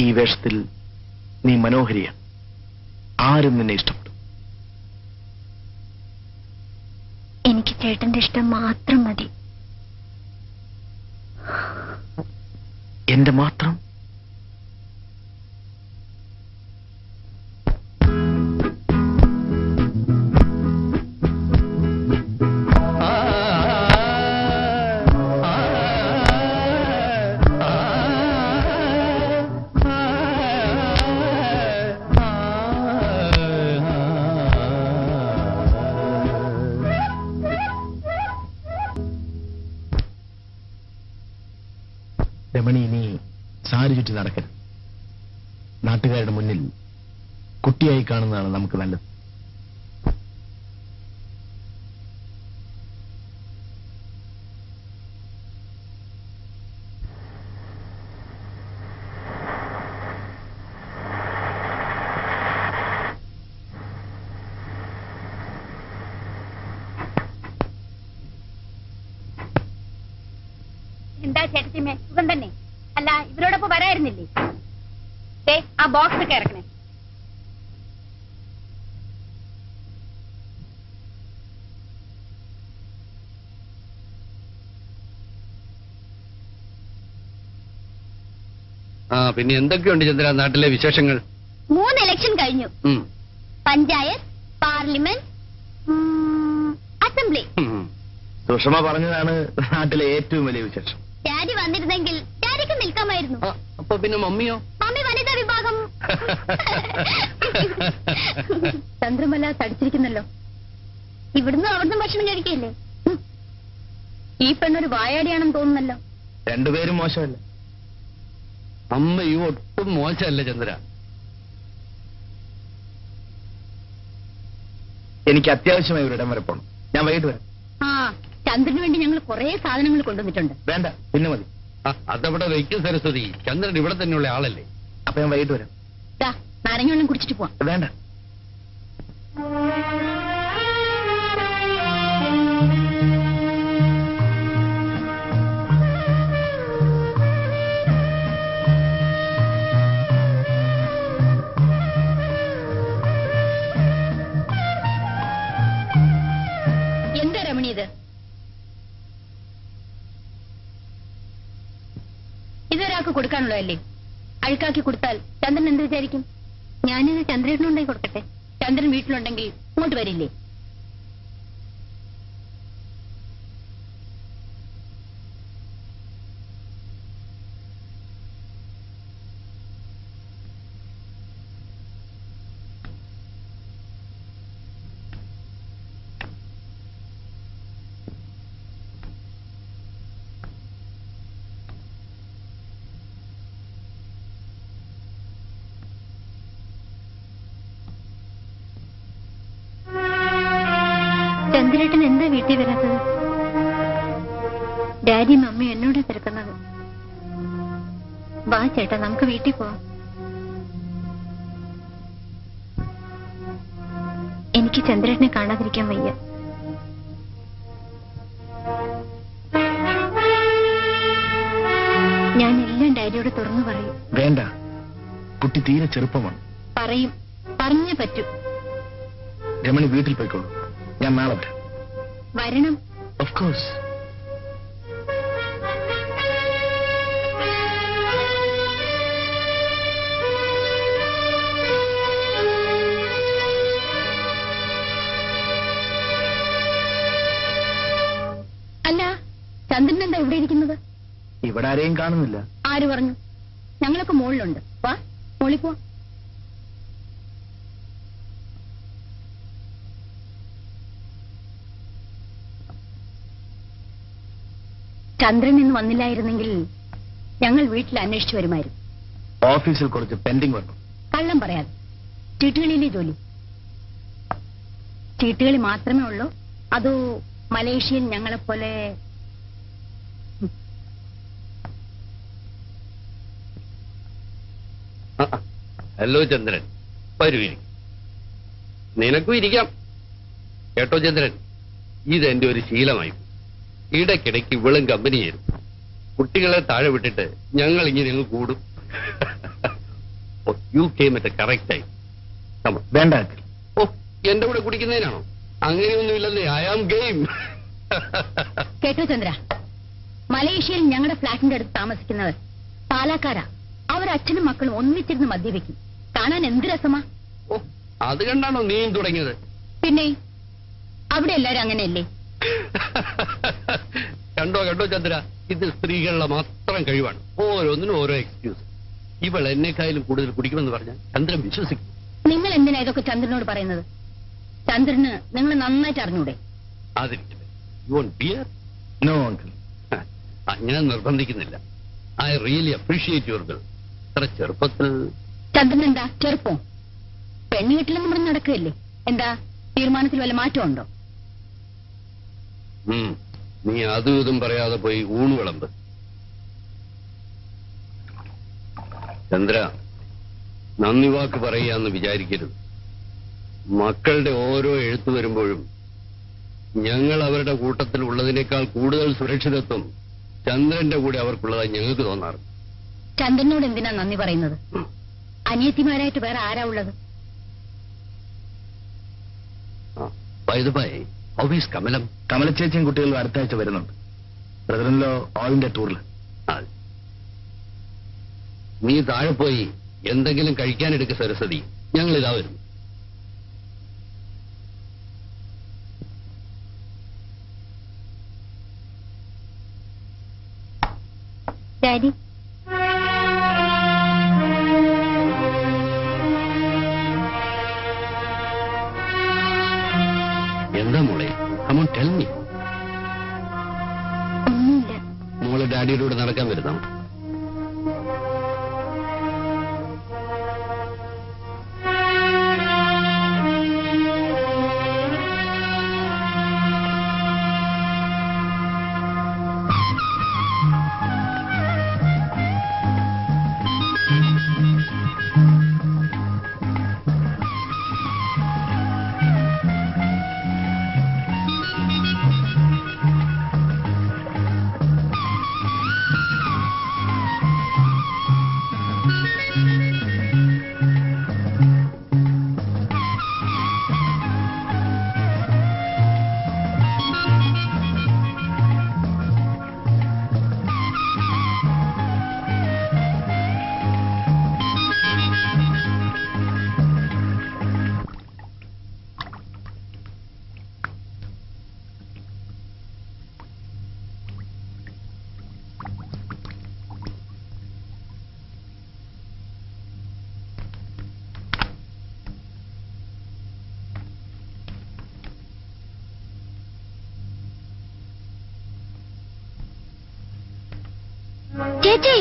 ഈ വേഷത്തിൽ നീ മനോഹരിയാണ്. ആരും നിന്നെ ഇഷ്ടപ്പെടും. എനിക്ക് ചേട്ടന്റെ ഇഷ്ടം മാത്രം മതി. എന്റെ മാത്രം? രമണി, ഇനി സാരി ചുറ്റി നടക്കരുത്. നാട്ടുകാരുടെ മുന്നിൽ കുട്ടിയായി കാണുന്നതാണ് നമുക്ക് നല്ലത്. എന്താ ചേട്ടത്തിമേ, സുഖം തന്നെ? അല്ല, ഇവരോടൊപ്പം വരായിരുന്നില്ലേ? ആ ബോക്സ് ഒക്കെ ഇറക്കണേ. പിന്നെ എന്തൊക്കെയുണ്ട് ചന്ദ്ര നാട്ടിലെ വിശേഷങ്ങൾ? 3 ഇലക്ഷൻ കഴിഞ്ഞു. Panchayat, parliament, assembly. സുഷമ പറഞ്ഞതാണ് നാട്ടിലെ ഏറ്റവും വലിയ വിശേഷം. ഡാഡി വന്നിരുന്നെങ്കിൽ ഡാഡിക്ക് നിൽക്കാമായിരുന്നു. അപ്പൊ പിന്നെ മമ്മിയോ? മമ്മി വനിതാ വിഭാഗം. ചന്ദ്രമല തടിച്ചിരിക്കുന്നല്ലോ. ഇവിടുന്ന് അവിടുന്ന് ഭക്ഷണം കഴിക്കല്ലേ? ഈ പെണ്ണൊരു വായാടിയാണെന്ന് തോന്നുന്നല്ലോ. രണ്ടുപേരും മോശമല്ല. അമ്മയും ഒട്ടും മോശമല്ല ചന്ദ്ര. എനിക്ക് അത്യാവശ്യമായി ഒരിടം വരെ പോകണം. ഞാൻ വൈകിട്ട് വരാം. ചന്ദ്രന് വേണ്ടി ഞങ്ങൾ കുറെ സാധനങ്ങൾ കൊണ്ടുവന്നിട്ടുണ്ട്. വേണ്ട, പിന്നെ മതി. അതവിടെ വയ്ക്കും സരസ്വതി. ചന്ദ്രൻ ഇവിടെ തന്നെയുള്ള ആളല്ലേ. അപ്പൊ ഞാൻ വൈകിട്ട് വരാം. നാരങ്ങ വെള്ളം കുടിച്ചിട്ട് പോവാം. വേണ്ട. എന്താ രമണി ഇത്? ഇതൊരാൾക്ക് കൊടുക്കാനുള്ളതല്ലേ? അഴുക്കാക്കി കൊടുത്താൽ ചന്ദ്രൻ എന്ത് വിചാരിക്കും? ഞാനിത് ചന്ദ്രനുണ്ടായി കൊടുക്കട്ടെ. ചന്ദ്രൻ വീട്ടിലുണ്ടെങ്കിൽ ഇങ്ങോട്ട് വരില്ലേ? ചന്ദ്രേട്ടൻ എന്താ വീട്ടിൽ വരാത്തത്? ഡാഡി മമ്മി എന്നോട് തിരക്കുന്നത്. വാ ചേട്ടാ, നമുക്ക് വീട്ടിൽ പോവാം. എനിക്ക് ചന്ദ്രേട്ടനെ കാണാതിരിക്കാൻ വയ്യ. ഞാൻ എല്ലാം ഡാഡിയോട് തുറന്നു പറയും. വേണ്ട, കുട്ടി തീരെ ചെറുപ്പമാണ്. പറയും, പറഞ്ഞേ പറ്റൂ. രമണി വീട്ടിൽ പോയിക്കോളൂ. ഞാൻ നാളെ വരാം. വരണം. Of course. അല്ല, ചന്ദ്രൻ എന്താ ഇവിടെ ഇരിക്കുന്നത്? ഇവിടെ ആരെയും കാണുന്നില്ല. ആര് പറഞ്ഞു? ഞങ്ങളൊക്കെ മുകളിലുണ്ട്. വാ, മുകളിൽ പോവാം. ചന്ദ്രൻ ഇന്ന് വന്നില്ലായിരുന്നെങ്കിൽ ഞങ്ങൾ വീട്ടിൽ അന്വേഷിച്ചു വരുമായിരുന്നു. ഓഫീസിൽ കുറച്ച് പെൻഡിങ് വന്നു. കള്ളം പറയാതെ. ചീട്ടുകളിയിലെ ജോലി? ചീട്ടുകളി മാത്രമേ ഉള്ളൂ അതോ മലേഷ്യയിൽ ഞങ്ങളെപ്പോലെ? ഹലോ ചന്ദ്രൻ, വരൂ. നിനക്കും ഇരിക്കാം. കേട്ടോ ചന്ദ്രൻ, ഇതെന്റെ ഒരു ശീലമായി. ഇടയ്ക്കിടയ്ക്ക് ഇവളും കമ്പനി ചേരും. കുട്ടികളെ താഴെ വിട്ടിട്ട് ഞങ്ങൾ ഇങ്ങനെ അങ്ങ് കൂടും. You came at correct time. വേണ്ട. ഓ, എന്റെ കൂടെ കുടിക്കുന്നതിനാണോ? അങ്ങനെയൊന്നുമില്ലെന്നേ. I am game. കേട്ടോ ചന്ദ്ര, മലേഷ്യയിൽ ഞങ്ങളുടെ ഫ്ലാറ്റിന്റെ അടുത്ത് താമസിക്കുന്നവർ പാലക്കാരാ. അവരച്ഛനും മക്കളും ഒന്നിച്ചിരുന്ന് മദ്യപിക്കും. കാണാൻ എന്ത് രസമാ. ഓ, അത് കണ്ടാണോ നീയും തുടങ്ങിയത്? പിന്നെ അവിടെ എല്ലാരും അങ്ങനെയല്ലേ? കണ്ടോ കണ്ടോ ചന്ദ്ര, ഇത് സ്ത്രീകളുടെ മാത്രം കഴിവാണ്. ഓരോന്നിനും ഓരോ എക്സ്ക്യൂസ്. ഇവൾ എന്നെക്കായാലും കൂടുതൽ കുടിക്കുമെന്ന് പറഞ്ഞാൽ ചന്ദ്രൻ വിശ്വസിക്കും. നിങ്ങൾ എന്തിനാ ഇതൊക്കെ ചന്ദ്രനോട് പറയുന്നത്? ചന്ദ്രന് നിങ്ങൾ നന്നായിട്ട് അറിഞ്ഞൂടെ? അതിരിക്കട്ടെ. You won't beer? No uncle. ഞാൻ നിർബന്ധിക്കുന്നില്ല. I really appreciate your girl. അത്ര ചെറുപ്പത്തിൽ. ചന്ദ്രൻ എന്താ ചെറുപ്പം? പെണ്ണ് കിട്ടില്ലെന്ന് പറഞ്ഞ് നടക്കുകയല്ലേ? എന്താ തീരുമാനത്തിൽ വല്ല മാറ്റമുണ്ടോ? നീ അതും ഇതും പറയാതെ പോയി ഊണ് വിളമ്പ്. ചന്ദ്ര, നന്ദി വാക്ക് പറയാന്ന് വിചാരിക്കരുത്. മക്കളുടെ ഓരോ എഴുത്തു വരുമ്പോഴും ഞങ്ങൾ അവരുടെ കൂട്ടത്തിൽ ഉള്ളതിനേക്കാൾ കൂടുതൽ സുരക്ഷിതത്വം ചന്ദ്രന്റെ കൂടെ അവർക്കുള്ളതായി ഞങ്ങൾക്ക് തോന്നാറ്. ചന്ദ്രനോട് എന്തിനാ നന്ദി പറയുന്നത്? അനിയത്തിമാരായിട്ട് വേറെ ആരാ ഉള്ളത്? കമലം. കമലച്ചേച്ചിയും കുട്ടികളും അടുത്ത ആഴ്ച വരുന്നുണ്ട്. ബ്രദറിൻലോ ഓൾ ഇന്ത്യ ടൂറിൽ. നീ താഴെ പോയി എന്തെങ്കിലും കഴിക്കാനെടുക്ക സരസ്വതി. ഞങ്ങൾ ഇതാ വരുന്നു. ഡാഡി, എന്താ മോളെ? Come on, tell me. ഒന്നുമില്ല. മോളെ ഡാഡിയുടെ കൂടെ നടക്കാൻ വരുന്നോ? ചേച്ചി